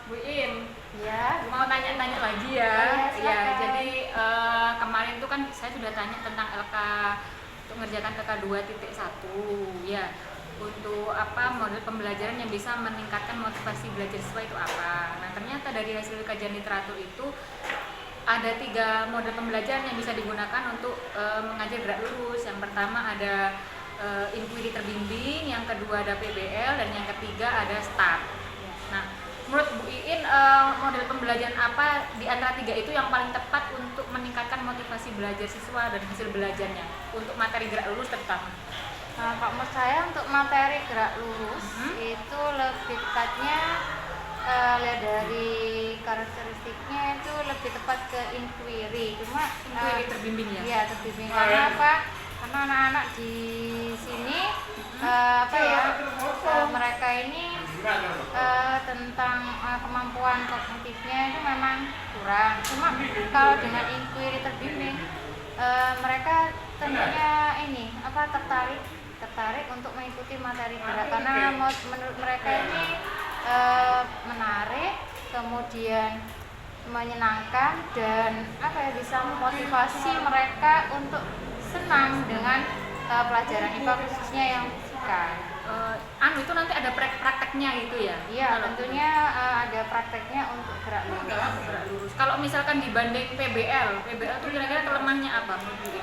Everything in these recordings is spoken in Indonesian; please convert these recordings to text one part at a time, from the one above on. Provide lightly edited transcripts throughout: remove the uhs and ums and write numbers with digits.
Bu In, Ya, mau tanya-tanya lagi ya. oh, ya, Ya, silakan. jadi kemarin tuh kan saya sudah tanya tentang LK untuk mengerjakan LK 2.1 ya. Untuk apa model pembelajaran yang bisa meningkatkan motivasi belajar siswa itu apa? Nah, ternyata dari hasil kajian literatur itu ada 3 model pembelajaran yang bisa digunakan untuk mengajar gerak lurus. Yang pertama ada inquiry terbimbing, yang kedua ada PBL, dan yang ketiga ada START. Nah, menurut Bu Iin, model pembelajaran apa di antara 3 itu yang paling tepat untuk meningkatkan motivasi belajar siswa dan hasil belajarnya untuk materi gerak lurus terutama? Nah, kalau menurut saya untuk materi gerak lurus itu lebih tepatnya lihat dari karakteristiknya itu lebih tepat ke inquiry. Cuma Inquiry terbimbing ya? Iya, terbimbing. Karena apa? Karena anak-anak di sini mereka ini tentang kemampuan kognitifnya itu memang kurang. Cuma kalau dengan inquiry terbimbing mereka tentunya tertarik untuk mengikuti materi gerak karena menurut mereka ini menarik, kemudian menyenangkan dan bisa memotivasi mereka untuk senang dengan pelajaran IPA khususnya yang fisika. Itu nanti ada prakteknya gitu ya? Iya, tentunya ada prakteknya untuk gerak lurus. Kalau misalkan dibanding PBL tuh kira-kira kelemahannya apa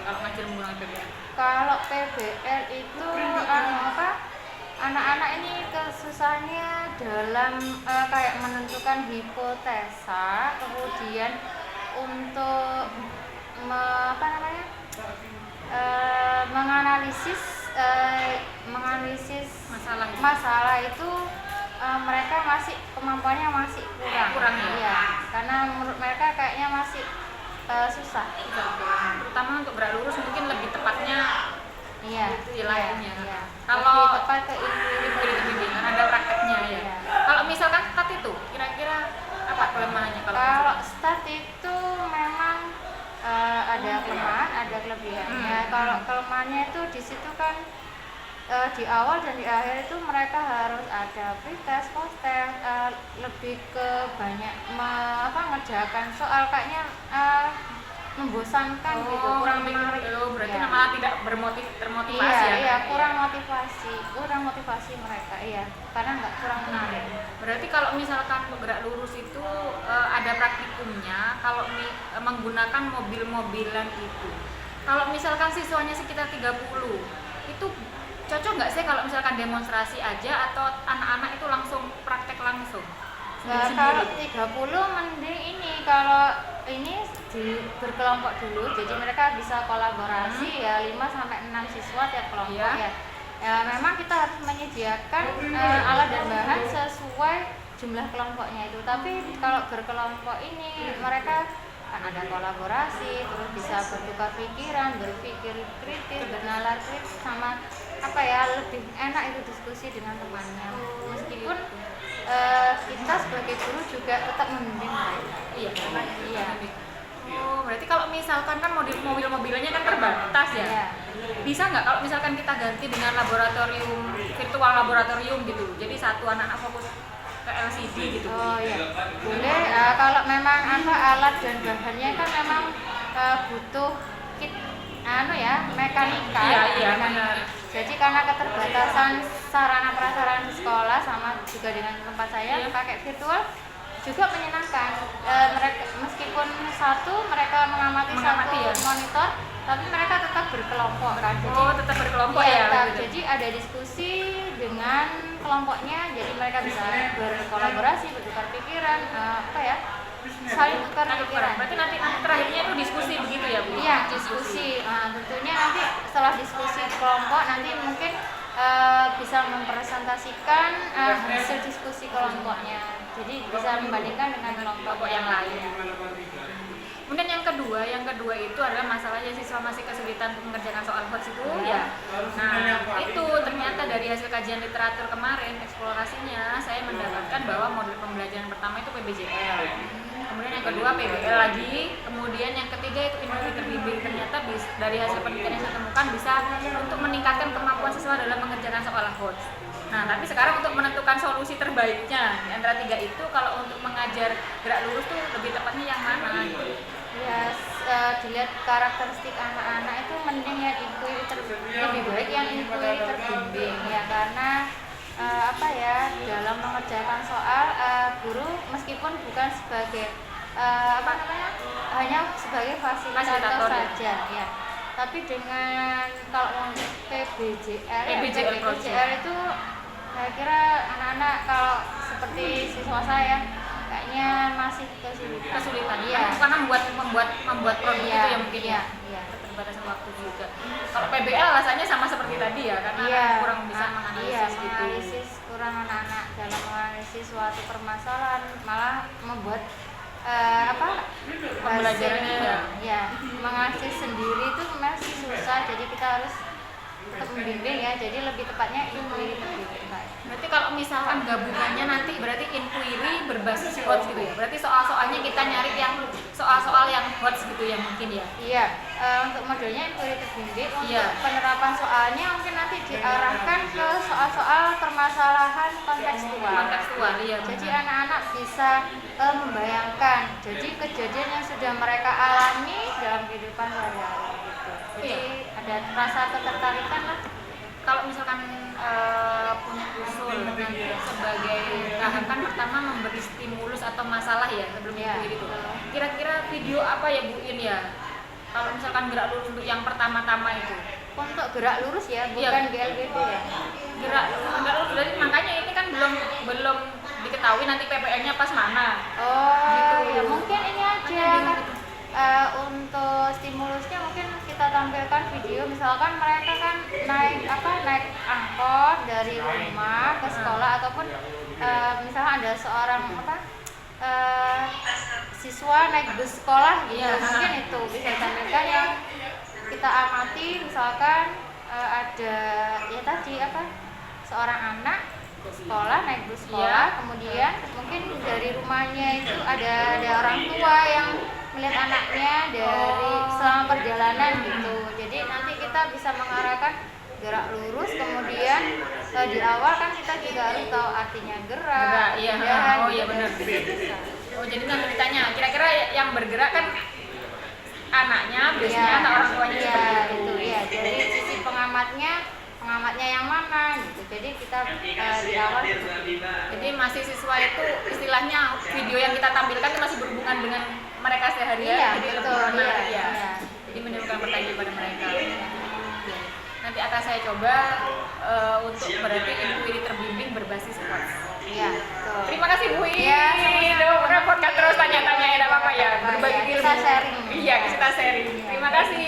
kalau ngajar menggunakan PBL? Kalau PBL itu anak-anak ini kesusahannya dalam kayak menentukan hipotesa, kemudian untuk menganalisis masalah itu mereka kemampuannya masih kurang ya? Iya, karena menurut mereka kayaknya masih susah. Terutama untuk gerak lurus mungkin lebih tepatnya ilahnya. Iya. Kalau lebih tepat ke inquiry terbimbingan ada prakteknya ya. Iya. Kalau misalkan STAT itu kira-kira apa kelemahannya? Kalau STAT itu memang ada kelemahan, ada kelebihannya. Kalau kelemahannya itu di situ kan di awal dan di akhir itu mereka harus ada pretest, post-test, lebih ke banyak mengerjakan soal kayaknya membosankan gitu, kurang menarik. Berarti malah tidak termotivasi kurang motivasi mereka, karena kurang menarik. Berarti kalau misalkan gerak lurus itu ada praktikumnya, kalau menggunakan mobil-mobilan itu. Kalau misalkan siswanya sekitar 30, itu cocok nggak sih kalau misalkan demonstrasi aja atau anak-anak itu langsung praktek langsung? Kalau 30 mending kalau ini berkelompok dulu, jadi mereka bisa kolaborasi 5-6 siswa tiap kelompok ya. Memang kita harus menyediakan alat dan bahan sesuai jumlah kelompoknya itu. Tapi kalau berkelompok ini mereka kan ada kolaborasi, terus bisa bertukar pikiran, berpikir kritis, bernalar kritis, sama lebih enak itu diskusi dengan temannya. Meskipun kita sebagai guru juga tetap membimbing mereka. Iya. Berarti kalau misalkan kan mobil-mobilnya kan terbatas ya. Iya. Bisa nggak kalau misalkan kita ganti dengan virtual laboratorium gitu. Jadi satu anak-anak fokus ke LCD gitu. Oh iya. Boleh. Kalau memang alat dan bahannya kan memang butuh kit mekanika. Iya, benar. Jadi karena keterbatasan sarana prasarana di sekolah sama juga dengan tempat saya pakai virtual juga menyenangkan. Mereka meskipun mereka mengamati satu monitor, tapi mereka tetap berkelompok kan. Jadi, tetap berkelompok Jadi ada diskusi dengan kelompoknya, jadi mereka bisa berkolaborasi, bertukar pikiran, saling tukar pikiran. Berarti nanti terakhirnya itu diskusi begitu ya Bu? Iya, diskusi. Tentunya nanti setelah diskusi kelompok nanti mungkin bisa mempresentasikan hasil diskusi kelompoknya. Jadi bisa membandingkan dengan kelompok yang lain. Kemudian yang kedua itu adalah masalahnya siswa masih kesulitan untuk mengerjakan soal hots itu ya. Nah, itu ternyata dari hasil kajian literatur kemarin eksplorasinya saya mendapatkan bahwa model pembelajaran pertama itu PBJL. Kemudian yang kedua PBL lagi, kemudian yang ketiga itu inquiry terbimbing. Ternyata dari hasil penelitian yang saya temukan bisa untuk meningkatkan kemampuan siswa dalam mengerjakan soal hots. Nah, tapi sekarang untuk menentukan solusi terbaiknya di antara 3 itu, kalau untuk mengajar gerak lurus tuh lebih tepatnya yang mana gitu? Ya, dilihat karakteristik anak-anak itu mending yang lebih baik yang inquiry terbimbing ya, karena apa ya, dalam mengerjakan soal guru meskipun bukan sebagai apa namanya, hanya sebagai fasilitator saja ya, tapi dengan kalau PBJR itu saya kira anak-anak kalau seperti siswa saya kayaknya masih kesulitan ya, karena membuat produk itu ya mungkin ya, keterbatasan waktu juga. Kalau PBL rasanya sama seperti tadi ya, karena kurang bisa menganalisis kurang anak-anak dalam menganalisis suatu permasalahan, malah membuat pembelajarannya menganalisis sendiri itu masih susah, jadi kita harus tetap membimbing ya, jadi lebih tepatnya inquiry terbimbing. Berarti kalau misalkan gabungannya nanti berarti inquiry berbasis quotes gitu ya, berarti soal-soalnya kita nyari yang soal-soal yang quotes gitu ya mungkin ya? Iya, untuk modelnya inquiry terbimbing, untuk penerapan soalnya mungkin nanti diarahkan ke soal-soal permasalahan kontekstual iya. Jadi anak-anak bisa membayangkan, jadi kejadian yang sudah mereka alami dalam kehidupan sehari-hari gitu. Jadi ada rasa ketertarikan lah. Kalau misalkan punya usul nanti sebagai tahapan pertama memberi stimulus atau masalah ya sebelum itu gitu. Kira-kira video apa ya Bu In ya? Kalau misalkan gerak lurus untuk yang pertama-tama itu. Untuk gerak lurus ya, bukan GLBT ya. Gerak lurus, jadi makanya ini kan belum diketahui nanti PPN-nya pas mana. Oh, gitu. Ya mungkin ini aja kan. Untuk stimulusnya mungkin kita tampilkan video, misalkan mereka kan naik angkot dari rumah ke sekolah, ataupun misalnya ada seorang siswa naik bus sekolah gitu, mungkin itu bisa ditampilkan yang kita amati, misalkan ada ya tadi seorang anak sekolah naik bus sekolah, kemudian mungkin dari rumahnya itu ada orang tua yang melihat anaknya dari selama perjalanan gitu. Jadi nanti kita bisa mengarahkan gerak lurus, kemudian di awal kan kita juga harus tahu artinya gerak iya benar. Jadi nanti ditanya kira-kira yang bergerak kan anaknya biasanya atau orang tuanya seperti itu ya. Jadi sisi pengamatnya yang mana gitu. Jadi kita di awal jadi masih siswa itu istilahnya video yang kita tampilkan itu masih berhubungan dengan mereka sehari-hari, jadi lebih menarik ya. Jadi menimbulkan pertanyaan pada mereka. Nanti akan saya coba untuk berarti inquiry terbimbing berbasis quotes. Iya. Terima kasih Bu In. Iya, repotkan terus tanya-tanya, tidak apa-apa ya. Berbagi ilmu. Kita sharing. Iya, kita sharing. Terima kasih.